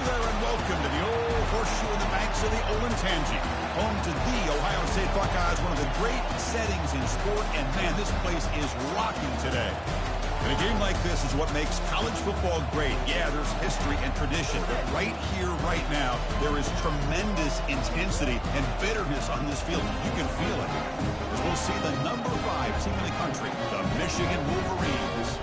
there and welcome to the old horseshoe in the banks of the Olentangy. Home to the Ohio State Buckeyes, one of the great settings in sport, and man, this place is rocking today. And a game like this is what makes college football great. Yeah, there's history and tradition, but right here, right now, there is tremendous intensity and bitterness on this field. You can feel it. As we'll see the number 5 team in the country, the Michigan Wolverines,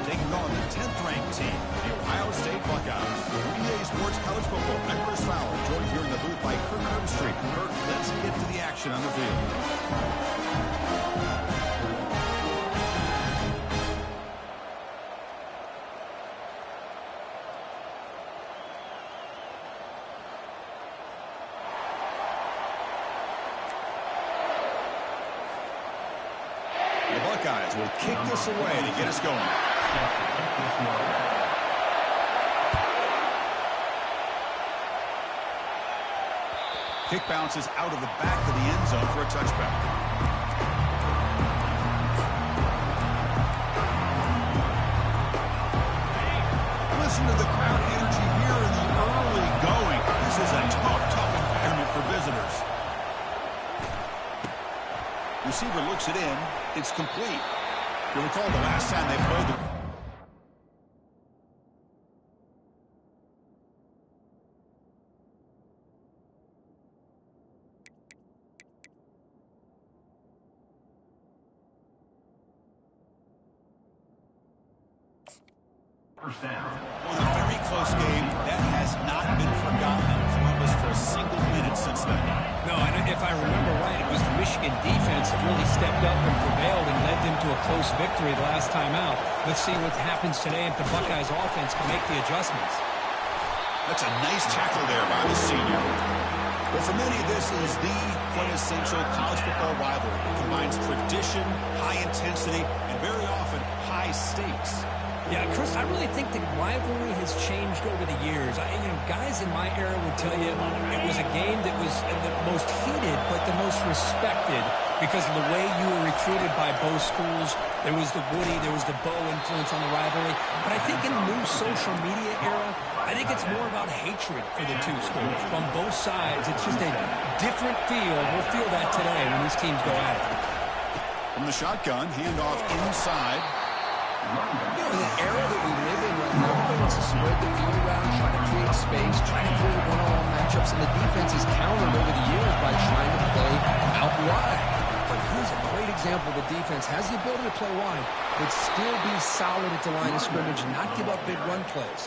taking on the 10th-ranked team, the Ohio State Buckeyes. EA Sports College Football. I'm Chris Fowler, joined here in the booth by Kirk Herbstreit. Kirk, let's get to the action on the field. The Buckeyes will kick this away to get us going. Kick bounces out of the back of the end zone for a touchback. Listen to the crowd energy here in the early going. This is a tough environment for visitors. Receiver looks it in. It's complete. You recall the last time they played the... First down. Well, a very close game. That has not been forgotten in Columbus for a single minute since then. No, and if I remember right, it was the Michigan defense that really stepped up and prevailed and led them to a close victory the last time out. Let's see what happens today if the Buckeyes offense can make the adjustments. That's a nice tackle there by the senior. Well, for many, this is the quintessential college football rivalry. It combines tradition, high intensity, and very often high stakes. Yeah, Chris, I really think the rivalry has changed over the years. Guys in my era would tell you it was a game that was the most heated but the most respected because of the way you were recruited by both schools. There was the Woody, there was the Bo influence on the rivalry. But I think in the new social media era, I think it's more about hatred for the two schools. From both sides, it's just a different feel. We'll feel that today when these teams go at it. From the shotgun, handoff inside. In the era that we live in right now, everybody wants to spread the field around, try to create space, try to create one-on-one matchups, and the defense is countered over the years by trying to play out wide. But here's a great example. The defense has the ability to play wide, but still be solid at the line of scrimmage and not give up big run plays.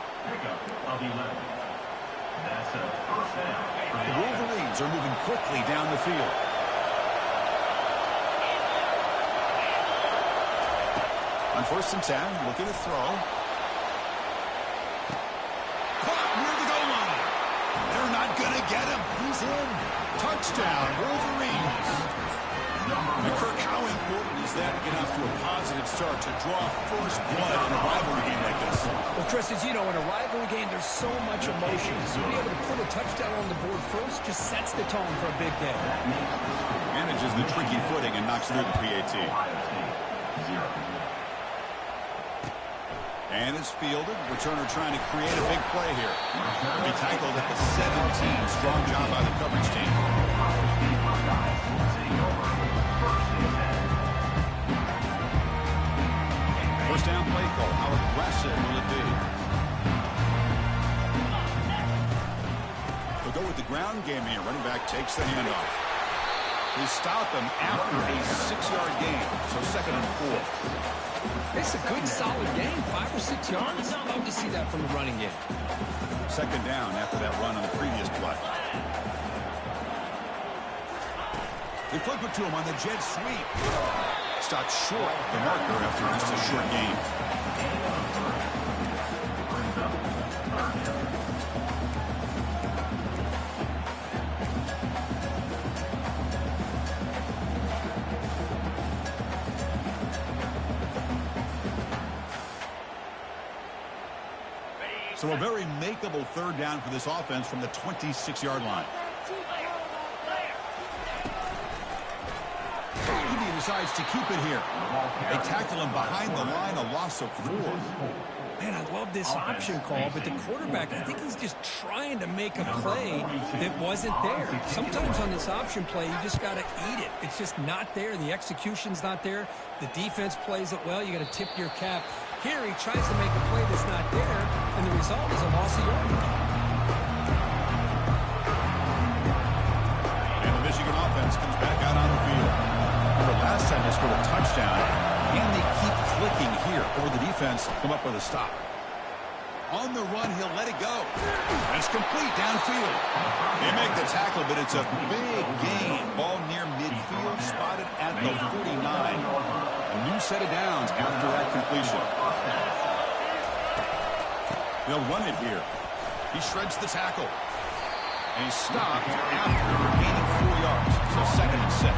The Wolverines are moving quickly down the field. On 1st and 10, looking to throw. Caught near the goal line. They're not going to get him. He's in. Touchdown, Wolverines. And Kirk, how important is that to get off to a positive start to draw first blood in a rivalry game like this? Well, Chris, as you know, in a rivalry game, there's so much emotion. So being able to put a touchdown on the board first just sets the tone for a big day. Manages the tricky footing and knocks through the PAT. And is fielded. Returner trying to create a big play here. He tackled at the 17. Strong job by the coverage team. First down play call. How aggressive will it be? We'll go with the ground game here. Running back takes the handoff. They stop him after a 6-yard gain. So 2nd and 4. It's a good, solid game. 5 or 6 yards. Love to see that from the running game. 2nd down after that run on the previous play. They flip it to him on the jet sweep. Stopped short the marker after just a short game. So a very makeable 3rd down for this offense from the 26-yard line. He decides to keep it here. They tackle him behind the line, a loss of 4. Man, I love this option call, but the quarterback, I think he's just trying to make a play that wasn't there. Sometimes on this option play, you just got to eat it. It's just not there. The execution's not there. The defense plays it well. You got to tip your cap. Here, he tries to make a play that's not there, and the result is a loss of yardage. And the Michigan offense comes back out on the field. Remember, last time they scored a touchdown. Can they keep clicking here, or the defense come up with a stop? On the run, he'll let it go. That's complete downfield. They make the tackle, but it's a big gain. Ball near midfield, spotted at the 49. A new set of downs after that completion. They'll run it here. He shreds the tackle. And he's stopped after gaining 4 yards. So 2nd and 6.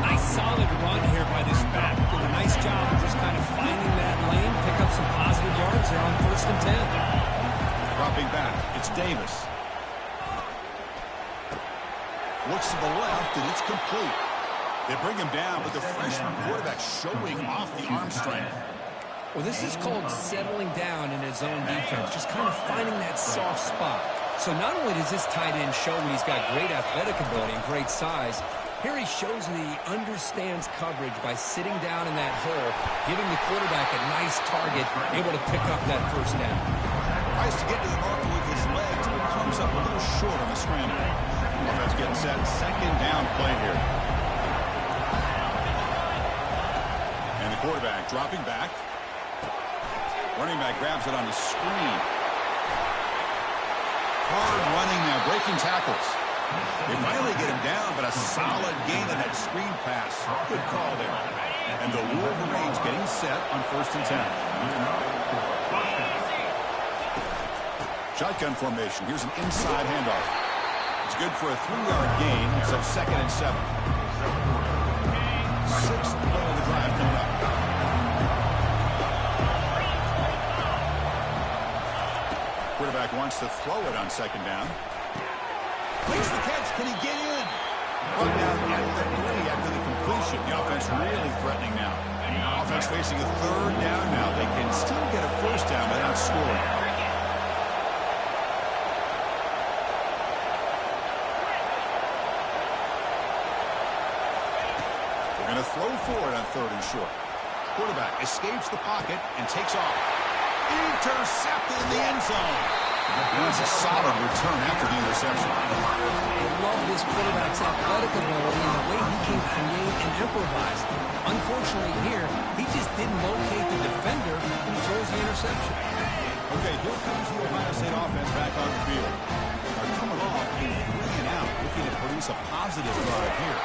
Nice solid run here by this back. Did a nice job of just kind of finding that lane, pick up some positive yards there on 1st and 10. Dropping back, it's Davis. Looks to the left, and it's complete. They bring him down, but the freshman quarterback showing off the arm strength. Well, this is called settling down in his own defense, just kind of finding that soft spot. So not only does this tight end show that he's got great athletic ability and great size, here he shows that he understands coverage by sitting down in that hole, giving the quarterback a nice target, able to pick up that 1st down. Tries to get to the marker with his legs, but comes up a little short on the scramble. Offense getting set. 2nd down play here. And the quarterback dropping back. Running back grabs it on the screen. Hard running now, breaking tackles. They finally get him down, but a solid gain on that screen pass. Good call there. And the Wolverines getting set on 1st and 10. Shotgun formation. Here's an inside handoff. It's good for a 3-yard gain. So 2nd and 7. 6th play of the drive coming up. Quarterback wants to throw it on 2nd down. Makes the catch. Can he get in? Brought down at the 3 after the completion. The offense really threatening now. Offense facing a 3rd down now. They can still get a 1st down without scoring. They're going to throw for it on 3rd and short. Quarterback escapes the pocket and takes off. Intercepted in the end zone. That's a solid return after the interception. I love this quarterback's athletic ability and the way he can create and improvise. Unfortunately here, he just didn't locate the defender and he throws the interception. Okay, here comes the Ohio State offense back on the field. They're coming off a 3 and out, looking to produce a positive drive here.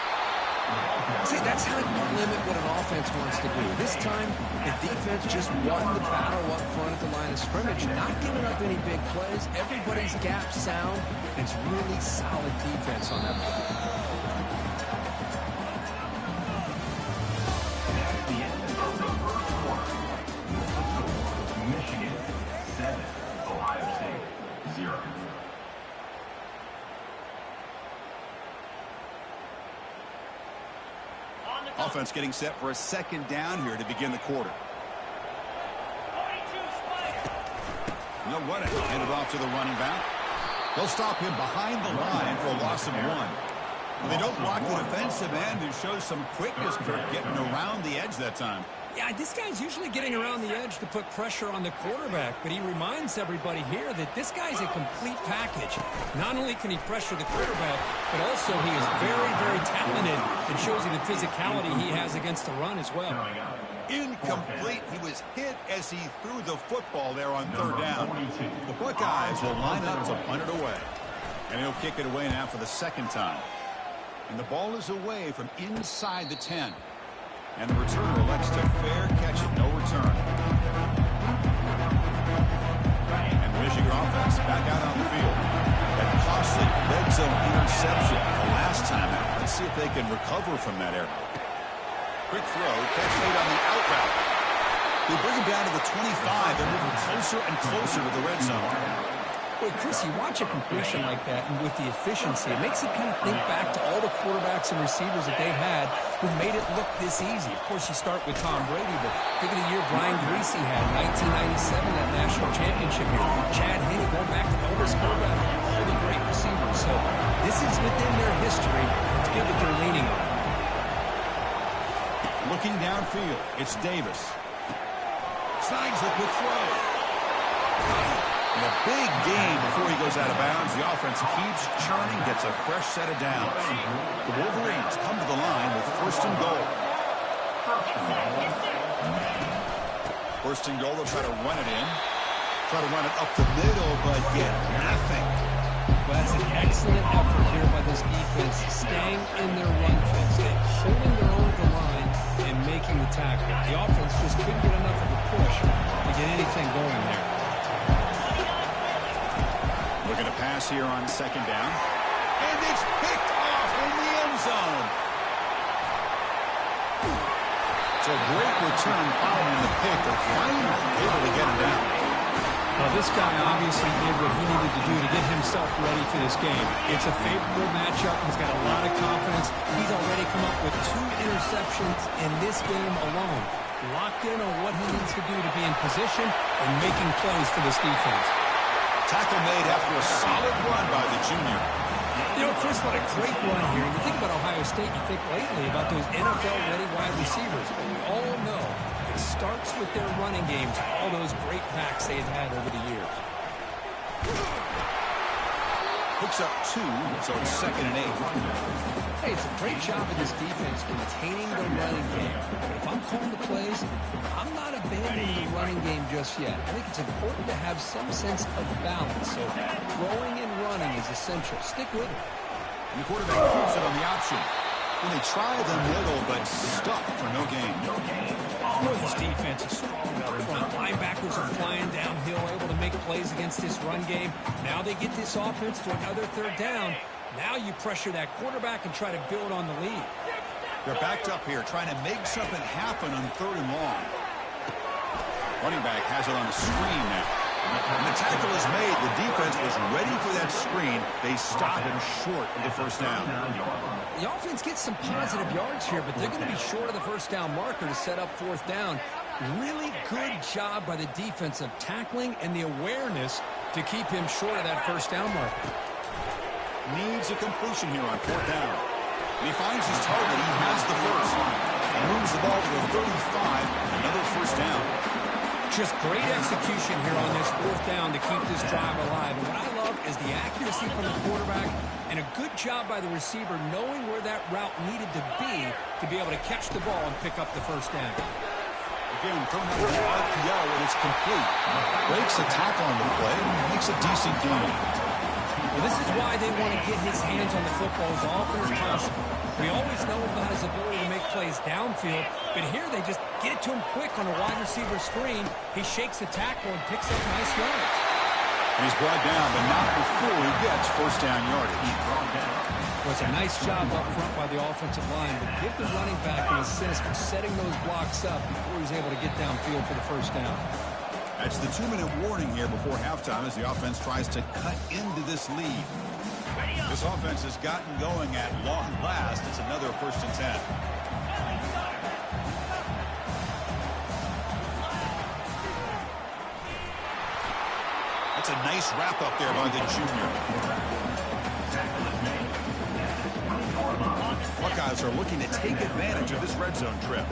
See, that's how you limit what an offense wants to do. This time, the defense just won the battle up front at the line of scrimmage, not giving up any big plays. Everybody's gap sound. It's really solid defense on that play. Michigan 7, Ohio State 0. Offense getting set for a 2nd down here to begin the quarter. No running. Handed off to the running back. They'll stop him behind the line for a loss of 1. When they don't block the defensive end, it shows some quickness, Kirk, getting around the edge that time. Yeah, this guy's usually getting around the edge to put pressure on the quarterback, but he reminds everybody here that this guy's a complete package. Not only can he pressure the quarterback, but also he is very, very talented. It shows you the physicality he has against the run as well. Incomplete. He was hit as he threw the football there on 3rd down. The Buckeyes will line up to punt it away. And he'll kick it away now for the 2nd time. And the ball is away from inside the 10. And the returner elects to fair catch it. No return. And the Michigan offense back out on the field. That costly red zone interception the last time out. Let's see if they can recover from that error. Quick throw. Catch made on the out route. They bring him down to the 25. They're moving closer and closer to the red zone. Well, Chris, you watch a completion like that, and with the efficiency, it makes you kind of think back to all the quarterbacks and receivers that they've had who made it look this easy. Of course, you start with Tom Brady, but think of the year Brian Greasy had, 1997, that national championship year. Chad Henne, going back to Elvis Grbac, all the great receivers. So this is within their history. It's good that they're leaning on it. Looking downfield, it's Davis. Signs the quick throw. And a big gain before he goes out of bounds. The offense keeps churning, gets a fresh set of downs. The Wolverines come to the line with first and goal. First and goal, they'll try to run it in. Try to run it up the middle, but get nothing. Well, that's an excellent effort here by this defense, staying in their run fence, holding their own at the line, and making the tackle. The offense just couldn't get enough of a push to get anything going there. Looking to pass here on second down. And it's picked off in the end zone. It's a great return following the pick. They're finally able to get him down. Well, this guy obviously did what he needed to do to get himself ready for this game. It's a favorable matchup. He's got a lot of confidence. He's already come up with 2 interceptions in this game alone. Locked in on what he needs to do to be in position and making plays for this defense. Tackle made after a solid run by the junior. You know, Chris, what a great run here. You think about Ohio State, you think lately about those NFL-ready wide receivers. But we all know it starts with their running games, all those great backs they've had over the years. Picks up 2, so it's 2nd and 8. Hey, it's a great job of this defense containing the running game. But if I'm calling the plays, I'm not abandoning the running game just yet. I think it's important to have some sense of balance. So throwing and running is essential. Stick with it. And the quarterback keeps it on the option. When they try the middle, but stuck for no gain. Boy, this defense is strong up front. Linebackers are flying downhill, able to make plays against this run game. Now they get this offense to another 3rd down. Now you pressure that quarterback and try to build on the lead. They're backed up here, trying to make something happen on 3rd and long. Running back has it on the screen now. And the tackle is made. The defense was ready for that screen. They stop him short of the 1st down. The offense gets some positive yards here, but they're going to be short of the 1st down marker to set up 4th down. Really good job by the defense of tackling and the awareness to keep him short of that 1st down marker. Needs a completion here on 4th down. And he finds his target. He has the first. He moves the ball to the 35. Another 1st down. Just great execution here on this 4th down to keep this drive alive. And what I love is the accuracy from the quarterback and a good job by the receiver knowing where that route needed to be able to catch the ball and pick up the 1st down. Again, throwing out the RPO, and it's complete. Breaks a tackle on the play and makes a decent gain. Well, this is why they want to get his hands on the football as often as possible. We always know about his ability to make plays downfield, but here they just get it to him quick on a wide receiver screen. He shakes the tackle and picks up nice yards. And he's brought down, but not before he gets 1st down yardage. Well, it's a nice job up front by the offensive line, but give the running back an assist for setting those blocks up before he's able to get downfield for the 1st down. That's the 2-minute warning here before halftime as the offense tries to cut into this lead. This offense has gotten going at long last. It's another 1st and 10. That's a nice wrap up there by the junior. Buckeyes are looking to take advantage of this red zone trip.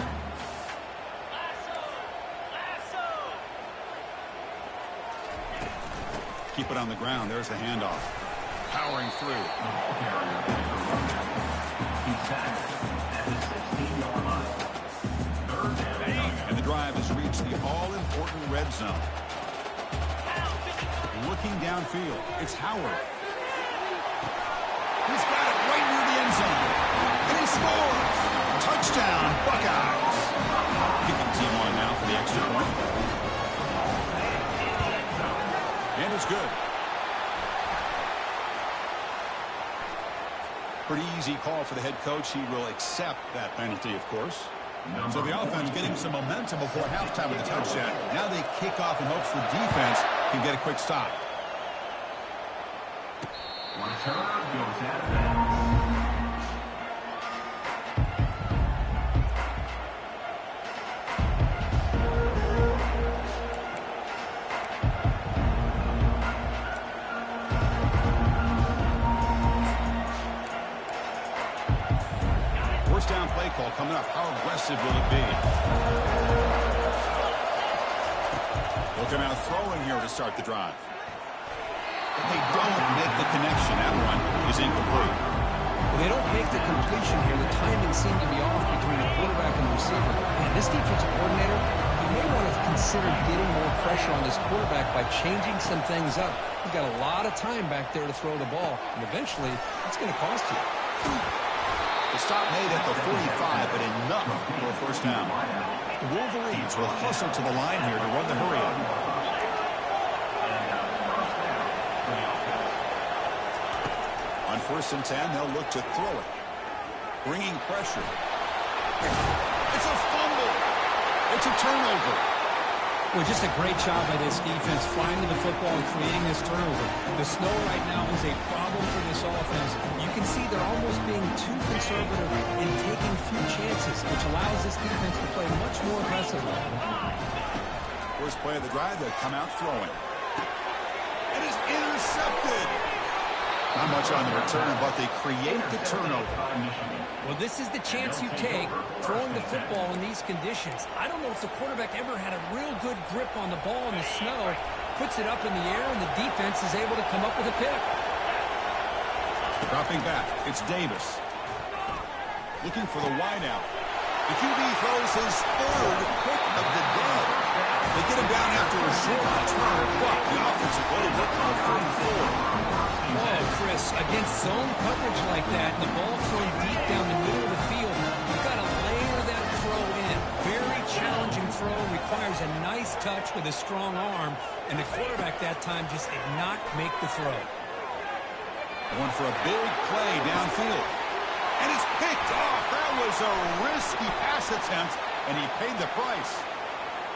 Keep it on the ground. There's the handoff. Powering through. And the drive has reached the all-important red zone. Looking downfield. It's Howard. He's got it right near the end zone. And he scores. Touchdown, Buckeyes. Kicking team on now for the extra point. And it's good. Pretty easy call for the head coach. He will accept that penalty, of course. So the offense getting some momentum before halftime with the touchdown. Now they kick off in hopes the defense can get a quick stop. Return goes out of bounds. First down play call coming up. How aggressive will it be? Looking out throwing here to start the drive. But they don't make the connection. That one is incomplete. Well, they don't make the completion here. The timing seemed to be off between the quarterback and the receiver. And this defensive coordinator, he may want to consider getting more pressure on this quarterback by changing some things up. He's got a lot of time back there to throw the ball, and eventually it's going to cost you. The stop made at the 45, but enough for a first down. The Wolverines will hustle to the line here to run the hurry up. On 1st and 10, they'll look to throw it. Bringing pressure. It's a fumble. It's a turnover. Well, just a great job by this defense finding the football and creating this turnover. The snow right now is a problem for this offense. You can see they're almost being too conservative in taking few chances, which allows this defense to play much more aggressively. First play of the drive, they come out throwing. It is intercepted. Not much on the return, but they create the turnover. Well, this is the chance you take throwing the football in these conditions. I don't know if the quarterback ever had a real good grip on the ball in the snow, puts it up in the air, and the defense is able to come up with a pick. Dropping back, it's Davis. Looking for the wideout. The QB throws his third pick of the day. They get him down after a short return, but the offensive play worked on 34. Oh, Chris, against zone coverage like that, and the ball thrown deep down the middle of the field, you've got to layer that throw in. Very challenging throw, requires a nice touch with a strong arm, and the quarterback that time just did not make the throw. Going for a big play downfield. And it's picked off. That was a risky pass attempt, and he paid the price.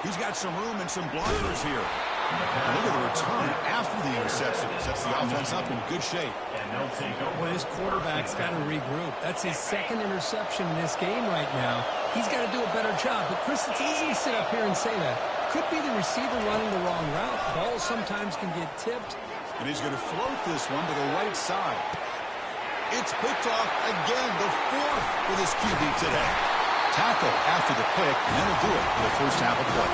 He's got some room and some blockers here. And look at the return after the interception. Sets the offense up in good shape. Well, his quarterback's got to regroup. That's his second interception in this game right now. He's got to do a better job. But, Chris, it's easy to sit up here and say that. Could be the receiver running the wrong route. Balls sometimes can get tipped. And he's going to float this one to the right side. It's picked off again, the fourth for this QB today. Tackle after the pick, and that'll do it for the first half of play.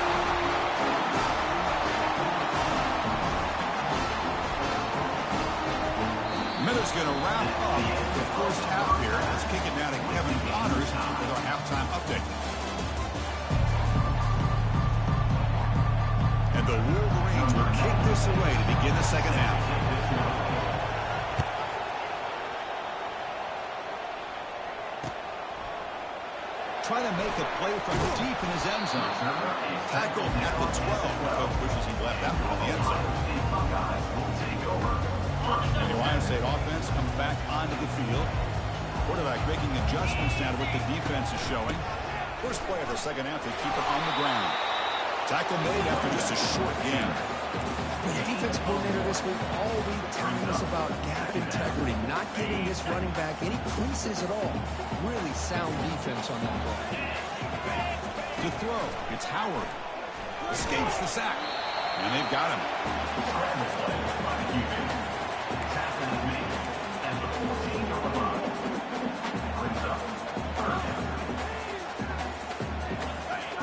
Miller's going to wrap up the first half here. Let's kick it down to Kevin Connors with our halftime update. And the Wolverines will kick this away to begin the second half. Trying to make a play from deep in his end zone. Tackled at the 12. Coach wishes he left that one in the end zone. And the Ohio State offense comes back onto the field. Quarterback making adjustments now to what the defense is showing. First play of the second half, they keep it on the ground. Tackle made after just a short game. The defense coordinator this week all week telling us about gap integrity, not giving this running back any creases at all. Really sound defense on that play. To throw, it's Howard. Escapes the sack. And they've got him.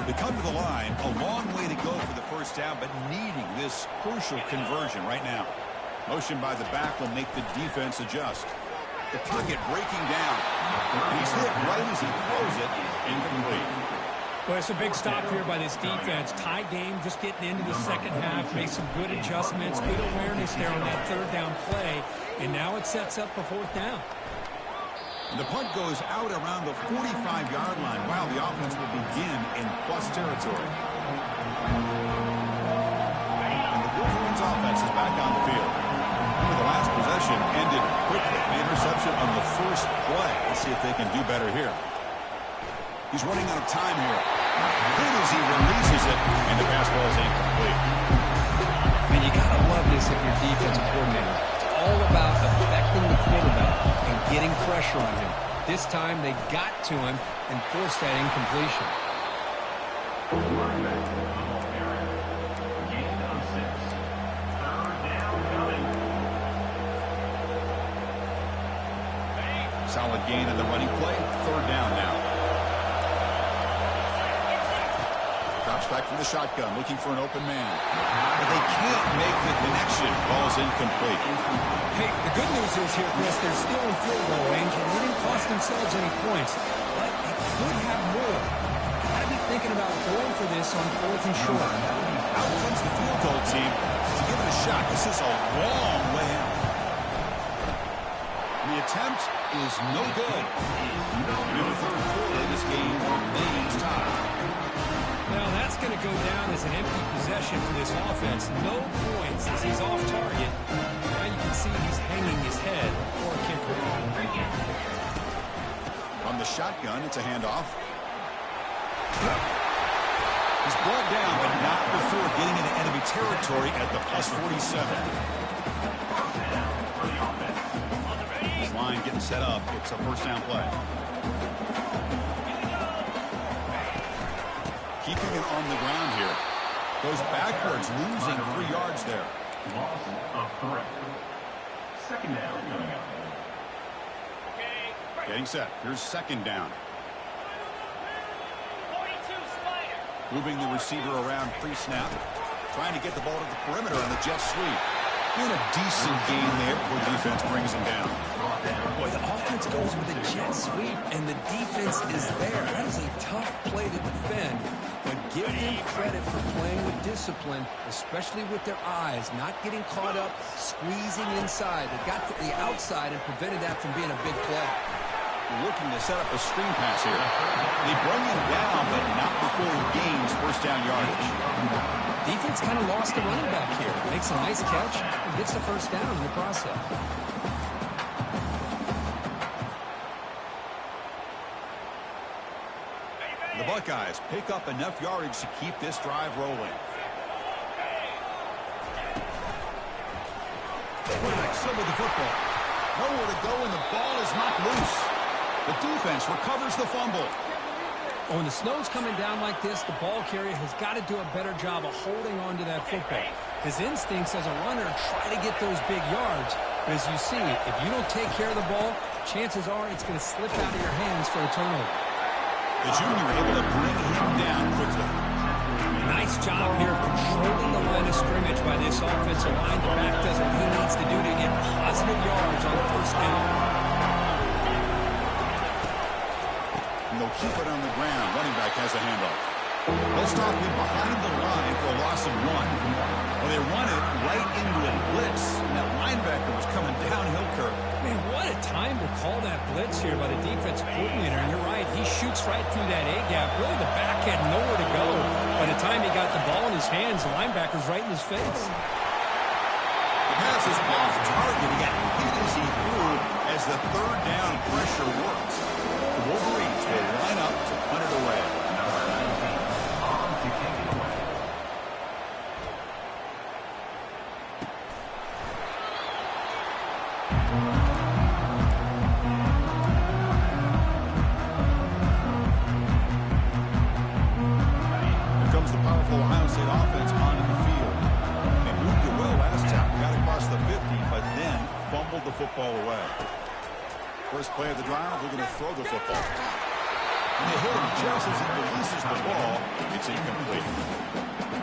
They come to the line, a long way to go for the first down, but needing this crucial conversion right now. Motion by the back will make the defense adjust. The pocket breaking down. And he's hit right as he throws it. Incomplete. Well, it's a big stop here by this defense. Tie game, just getting into the second half. Made some good adjustments, good awareness there on that third down play. And now it sets up a fourth down. And the punt goes out around the 45-yard line. Wow, the offense will begin in plus territory. And the Wolverines offense is back on the field. Remember, the last possession ended quickly. An interception on the first play. Let's see if they can do better here. He's running out of time here. Good as he releases it, and the pass ball is incomplete. Man, you got to love this if you're defensive coordinator. To all about affecting the quarterback and getting pressure on him. This time they got to him and forced that incompletion. Solid gain in the running play. Third down now. Drops back from the shotgun, looking for an open man. But they can't make the connection. Ball's incomplete. Hey, the good news is here, Chris, they're still in field goal range, and they didn't cost themselves any points. But they could have more. Gotta be thinking about going for this on 4th and short. Out comes the field goal team to give it a shot. This is a long way out. The attempt is no good. In the third quarter, this game remains tied. Well, that's going to go down as an empty possession for this offense. No points as he's off target. Now you can see he's hanging his head for a kicker. On the shotgun, it's a handoff. He's brought down, but not before getting into enemy territory at the +47. Line getting set up. It's a first down play. Keeping it on the ground here. Goes backwards, losing 3 yards there. Loss of 3. Second down coming up. Getting set. Here's second down. Moving the receiver around pre-snap. Trying to get the ball to the perimeter on the jet sweep. Doing a decent game there before the defense brings him down. Boy, the offense goes with a jet sweep, and the defense is there. That is a tough play to defend, but give them credit for playing with discipline, especially with their eyes, not getting caught up, squeezing inside. They got to the outside and prevented that from being a big play. Looking to set up a screen pass here. They bring him down, but not before he gains first down yardage. Defense kind of lost the running back here. Makes a nice catch and gets the first down in the process. The Buckeyes pick up enough yardage to keep this drive rolling. Quarterback still with the football. Nowhere to go, and the ball is knocked loose. The defense recovers the fumble. Oh, when the snow's coming down like this, the ball carrier has got to do a better job of holding on to that football. His instincts as a runner try to get those big yards. But as you see, if you don't take care of the ball, chances are it's going to slip out of your hands for a turnover. The junior able to bring him down quickly. Nice job here of controlling the line of scrimmage by this offensive line. The back does what he needs to do to get positive yards on first down. And they'll keep it on the ground. Running back has a handoff. They'll stop him behind the line for a loss of 1. Well, they run it right into a blitz, and that linebacker was coming downhill curve. Man, what a time to call that blitz here by the defensive coordinator. And you're right, he shoots right through that A-gap. Really, the back had nowhere to go. By the time he got the ball in his hands, the linebacker's right in his face. The pass is off target. He got hit as he threw as the third down pressure works. The Wolverines will line up to punt it away. Football away. First play of the drive, we're going to throw the football. And they hit him just as he releases the ball. It's incomplete.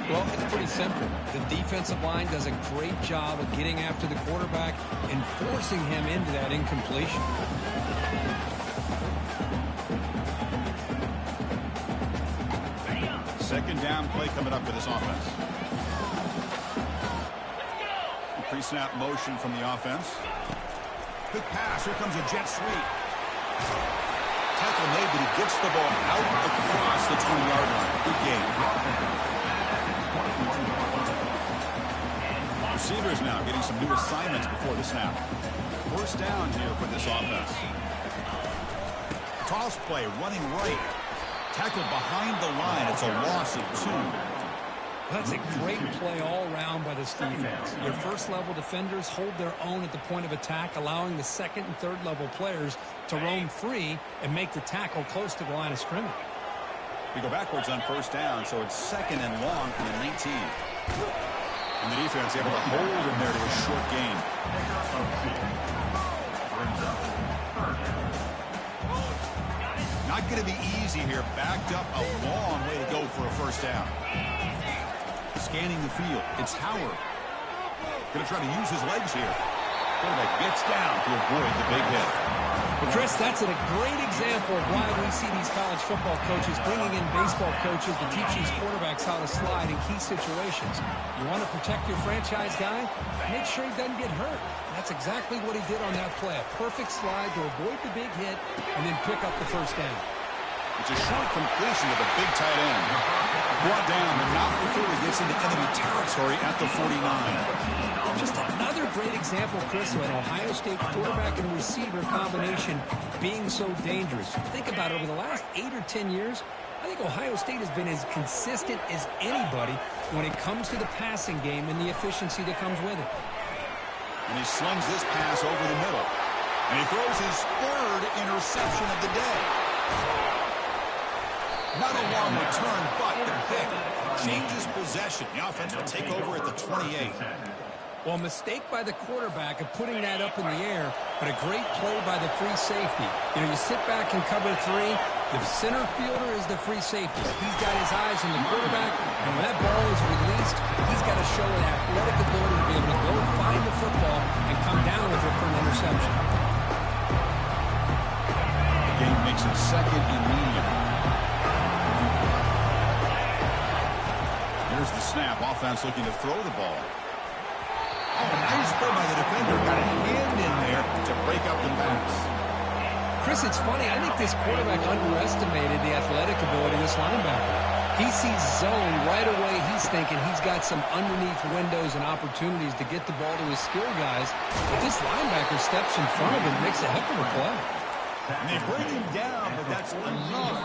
Well, it's pretty simple. The defensive line does a great job of getting after the quarterback and forcing him into that incompletion. Second down play coming up for this offense. Pre-snap motion from the offense. Quick pass. Here comes a jet sweep. Tackle made, but he gets the ball out across the 20-yard line. Good game. Receivers now getting some new assignments before the snap. First down here for this offense. Toss play, running right. Tackled behind the line. It's a loss of 2. That's a great play all around by this defense. Your first-level defenders hold their own at the point of attack, allowing the second and third-level players to roam free and make the tackle close to the line of scrimmage. We go backwards on first down, so it's second and long from the 19. And the defense able to hold him there to a short gain. Not going to be easy here. Backed up a long way to go for a first down. Scanning the field. It's Howard. Going to try to use his legs here. Quarterback gets down to avoid the big hit. Well, Chris, that's a great example of why we see these college football coaches bringing in baseball coaches to teach these quarterbacks how to slide in key situations. You want to protect your franchise guy? Make sure he doesn't get hurt. That's exactly what he did on that play. A perfect slide to avoid the big hit and then pick up the first down. It's a short completion with a big tight end. Brought down, but not before he gets into enemy territory at the 49. Just another great example, Chris, of an Ohio State quarterback and receiver combination being so dangerous. Think about it, over the last 8 or 10 years, I think Ohio State has been as consistent as anybody when it comes to the passing game and the efficiency that comes with it. And he slings this pass over the middle. And he throws his third interception of the day. Not a long return, but the pick changes possession. The offense will take over at the 28. Well, mistake by the quarterback of putting that up in the air, but a great play by the free safety. You know, you sit back and cover three. The center fielder is the free safety. He's got his eyes on the quarterback, and when that ball is released, he's got to show an athletic ability to be able to go find the football and come down with it for an interception. The game makes it second and medium. Here's the snap. Offense looking to throw the ball. Oh, nice play by the defender. Got a hand in there to break up the pass. Chris, it's funny. I think this quarterback underestimated the athletic ability of this linebacker. He sees zone right away. He's thinking he's got some underneath windows and opportunities to get the ball to his skill guys. But this linebacker steps in front of him and makes a heck of a play. And they bring him down, but that's enough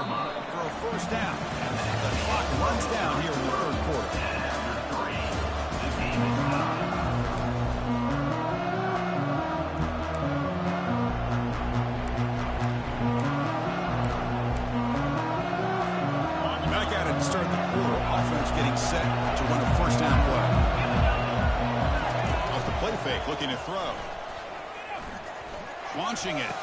for a first down. The clock runs down here in the third quarter. Back at it to start the quarter. Offense getting set to run a first down play. Off the play fake, looking to throw. Launching it.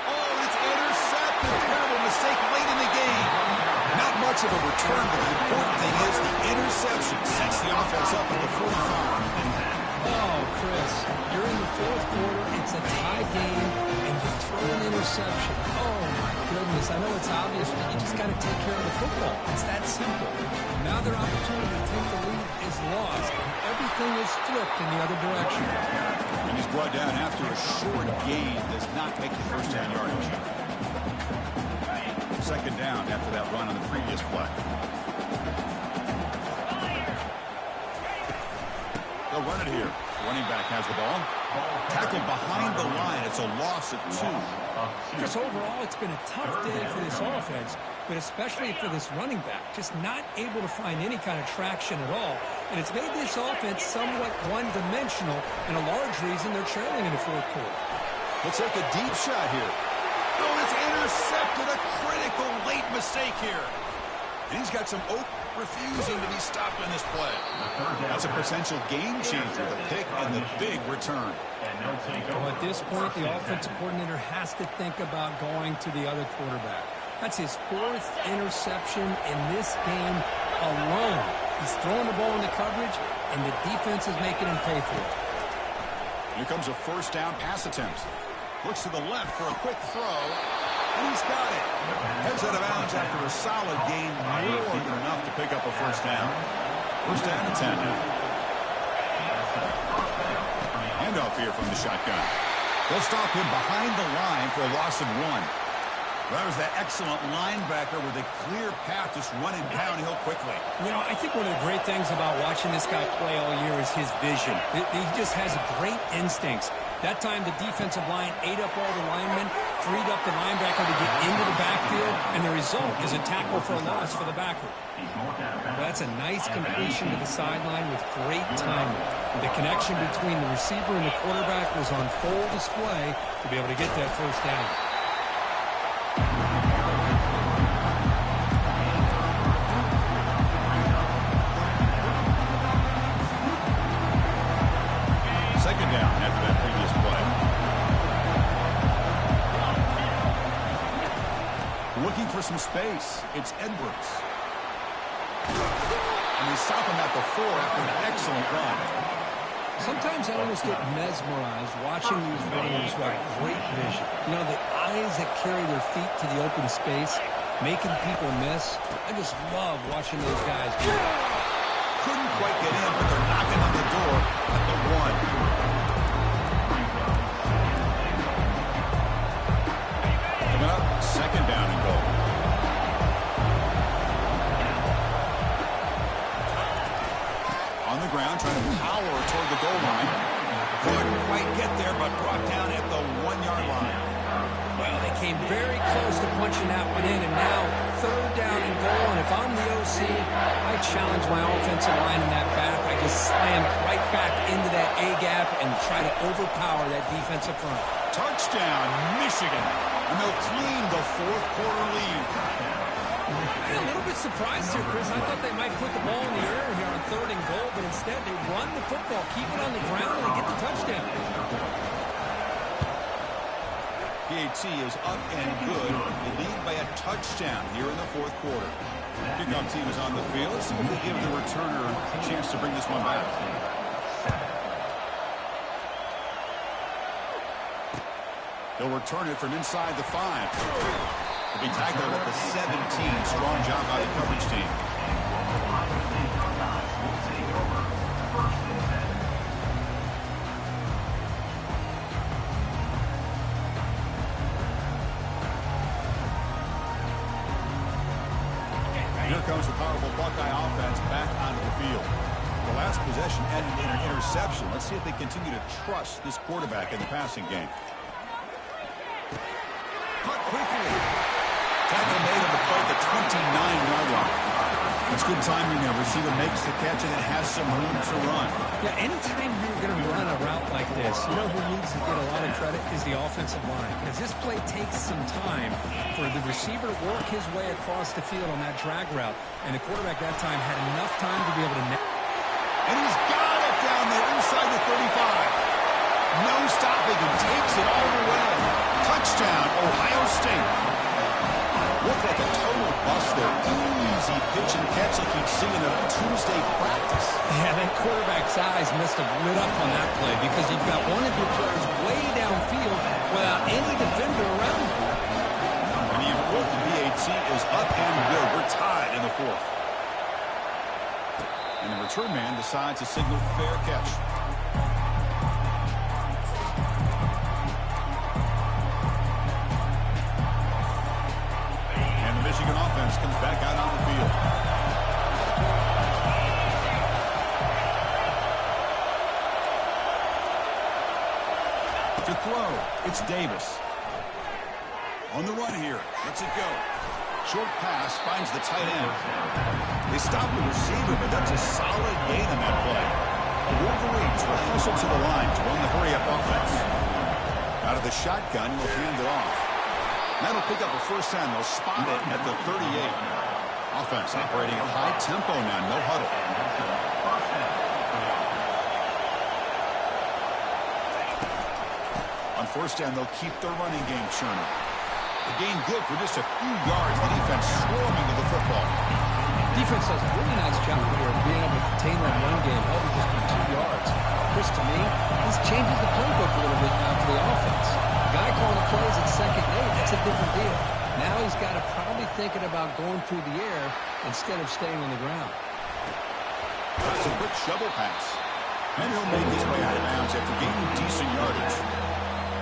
Oh, it's intercepted. Terrible mistake late in the game. Not much of a return, but the important thing is the interception sets the offense up at the 45. Oh, Chris, you're in the fourth quarter. It's a tie game, and you throw an interception. Oh, my goodness. I know it's obvious, but you just got to take care of the football. It's that simple. Now their opportunity to take the lead is lost, and everything is flipped in the other direction. And he's brought down after a short gain. Does not make the first down yardage. Second down after that run on the previous play. They'll run it here. Running back has the ball. Tackled behind the line. It's a loss of 2. Chris, overall, it's been a tough day for this offense, but especially for this running back. Just not able to find any kind of traction at all. And it's made this offense somewhat one-dimensional, and a large reason they're trailing in the fourth quarter. Let's take a deep shot here. Oh, it's intercepted. A critical late mistake here. And he's got some refusing to be stopped on this play. That's a potential game changer, the pick and the big return. Well, at this point, the offensive coordinator has to think about going to the other quarterback. That's his 4th interception in this game alone. He's throwing the ball in the coverage, and the defense is making him pay for it. Here comes a first down pass attempt. Looks to the left for a quick throw, and he's got it. Heads out of bounds after a solid gain, more than enough to pick up a first down. First down and 10. Handoff here from the shotgun. They'll stop him behind the line for a loss of 1. That was that excellent linebacker with a clear path just running downhill quickly. You know, I think one of the great things about watching this guy play all year is his vision. He just has great instincts. That time, the defensive line ate up all the linemen, freed up the linebacker to get into the backfield field, and the result is a tackle for a loss for the backer. Well, that's a nice completion to the sideline with great timing. The connection between the receiver and the quarterback was on full display to be able to get that first down. Second down after that previous play. Looking for some space. It's Edwards. And they stop him at the 4 after an excellent run. Sometimes I almost get mesmerized watching these runners who have great vision. You know, the eyes that carry their feet to the open space, making people miss. I just love watching those guys. Couldn't quite get in, but they're knocking on the door at the 1. Coming up, second down and goal. On the ground, trying to power toward the goal line. Couldn't quite get there, but brought down at the 1-yard line. Well, they came very close to punching that one in, and now third down and goal. And if I'm the OC, I challenge my offensive line in that back. I just slam it right back into that A-gap and try to overpower that defensive front. Touchdown, Michigan. And they'll claim the fourth quarter lead. I'm a little bit surprised here, Chris. I thought they might put the ball in the air here on third and goal, but instead they run the football, keep it on the ground, and they get the touchdown. PAT is up and good. They lead by a touchdown here in the fourth quarter. Kickoff team is on the field. Let's see if they give the returner a chance to bring this one back. They'll return it from inside the 5. They'll be tackled at the 17. Strong job by the coverage team. Here comes the powerful Buckeye offense back onto the field. The last possession ended in an interception. Let's see if they continue to trust this quarterback in the passing game. Cut quickly. Tackle made on the play at the 29-yard line. That's good timing there. Receiver makes the catch and it has some room to run. Yeah, anytime you're going to run a route like this, you know who needs to get a lot of credit is the offensive line. Because this play takes some time for the receiver to work his way across the field on that drag route. And the quarterback that time had enough time to be able to... And he's got it down there inside the 35. No stopping and takes it all the way. Touchdown, Ohio State. Looked like a total bust there. Easy pitch and catch like you'd see in a Tuesday practice. Yeah, that quarterback's eyes must have lit up on that play because you've got one of your players way downfield without any defender around him. And the important BAT is up and good. We're tied in the fourth. And the return man decides to signal fair catch. Michigan offense comes back out on the field. To throw, it's Davis. On the run here. Lets it go. Short pass finds the tight end. They stop the receiver, but that's a solid gain on that play. The Wolverines will hustle to the line to run the hurry-up offense. Out of the shotgun, he'll hand it off. That'll pick up a first down. They'll spot it at the 38. Offense operating at high tempo now. No huddle. On first down, they'll keep their running game churning. The gain good for just a few yards. The defense swarming to the football. Defense does a really nice job here of being able to contain that run game, held it just for 2 yards. Chris, to me, this changes the playbook a little bit now for the offense. The guy calling the plays at second and 8, that's a different deal. Now he's got to probably thinking about going through the air instead of staying on the ground. That's a quick shovel pass. And he'll make his way out of bounds after gaining decent yardage.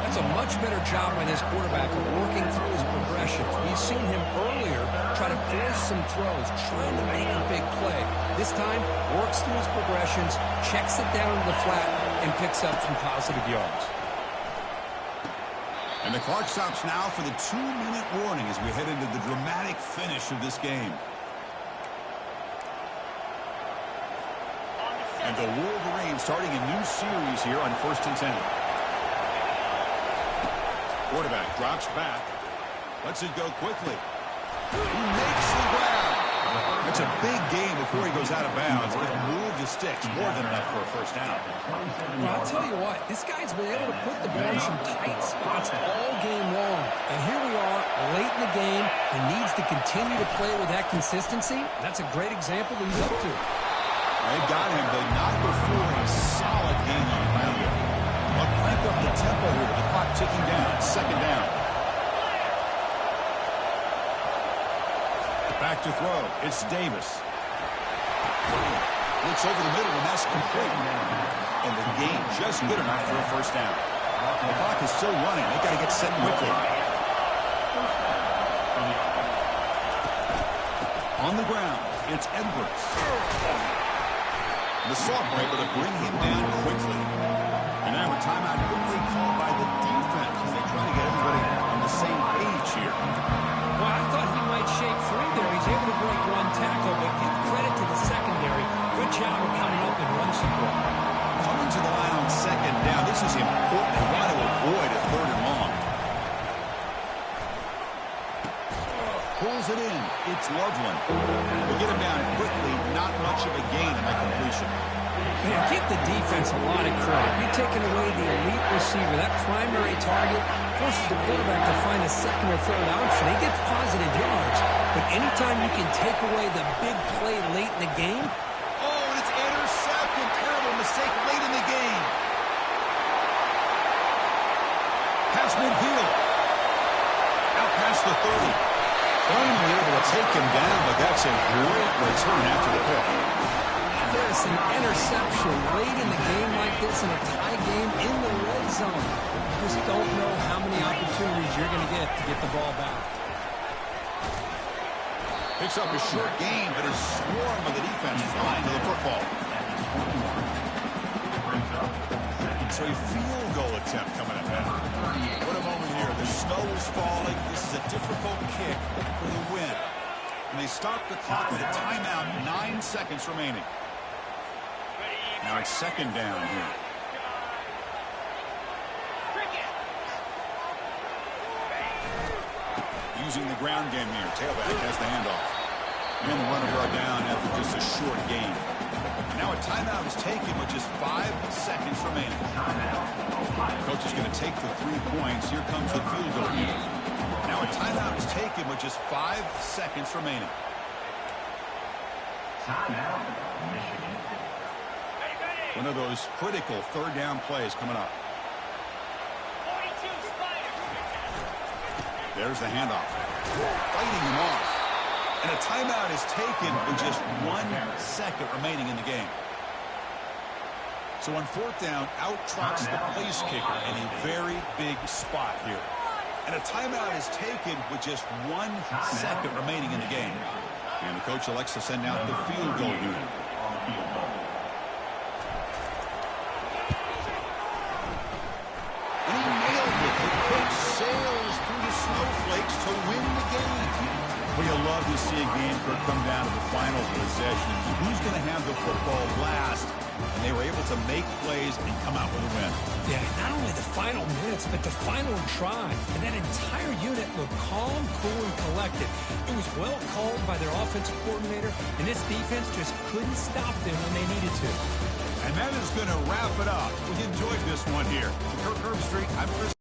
That's a much better job by this quarterback of working through his progressions. We've seen him earlier try to force some throws, trying to make a big play. This time, works through his progressions, checks it down to the flat, and picks up some positive yards. And the clock stops now for the 2-minute warning as we head into the dramatic finish of this game. And the Wolverines starting a new series here on 1st and 10. Quarterback drops back. Lets it go quickly. He makes the grab. That's a big game before he goes out of bounds. But move the sticks, more than enough for a first down. Well, I'll tell you what, this guy's been able to put the ball in some tight spots all game long. And here we are, late in the game. He needs to continue to play with that consistency. That's a great example that he's up to. They got him, but not before a solid game on the ground. But crank up the tempo here. The clock ticking down. 2nd down. Back to throw. It's Davis. Looks over the middle, and that's complete. And the game just good enough for a first down. The clock is still running. They got to get set quickly. On the ground, it's Edwards. The sophomore able to bring him down quickly. And now a timeout quickly called by the defense as they try to get everybody on the same page here. Well, I thought he might shake free there. He's able to break one tackle, but give credit to the secondary. Good job of coming up and run support. Coming to the line on 2nd down. This is important. They want to avoid a 3rd and long. Pulls it in. It's Loveland. We get him down quickly. Not much of a gain in that completion. Man, give the defense a lot of credit. You're taking away the elite receiver. That primary target forces the quarterback to find a 2nd or 3rd option. He gets positive yards. But anytime you can take away the big play late in the game. Oh, and it's intercepted. Terrible mistake late in the game. Pass midfield. Out past the 30. Finally able to take him down, but that's a great return after the pick. There's an interception late in the game like this in a tie game in the red zone. You just don't know how many opportunities you're going to get the ball back. Picks up a short gain, but a swarm of the defense flying to the football. So a field goal attempt coming up now. What a moment here. The snow is falling. This is a difficult kick for the win. And they stop the clock with a timeout, 9 seconds remaining. Now it's 2nd down here. Using the ground game here. Tailback has the handoff. And the runner brought down after just a short gain. Now a timeout is taken with just 5 seconds remaining. Coach is going to take the 3 points. Here comes the field goal unit. Now a timeout is taken with just 5 seconds remaining. Timeout, Michigan. One of those critical 3rd down plays coming up. There's the handoff. Fighting him off. And a timeout is taken with just 1 second remaining in the game. So on 4th down, out trots the place kicker in a very big spot here. And a timeout is taken with just 1 second remaining in the game. And the coach elects to send out the field goal unit. And he nailed it. The kick sails through the snowflakes to win the game. Well, you'll love to see a game come down to the final possession. Who's going to have the football last? And they were able to make plays and come out with a win. Yeah, not only the final minutes, but the final drive. And that entire unit looked calm, cool, and collected. It was well called by their offensive coordinator, and this defense just couldn't stop them when they needed to. And that is going to wrap it up. We enjoyed this one here. Kirk Herbstreit, I'm Chris.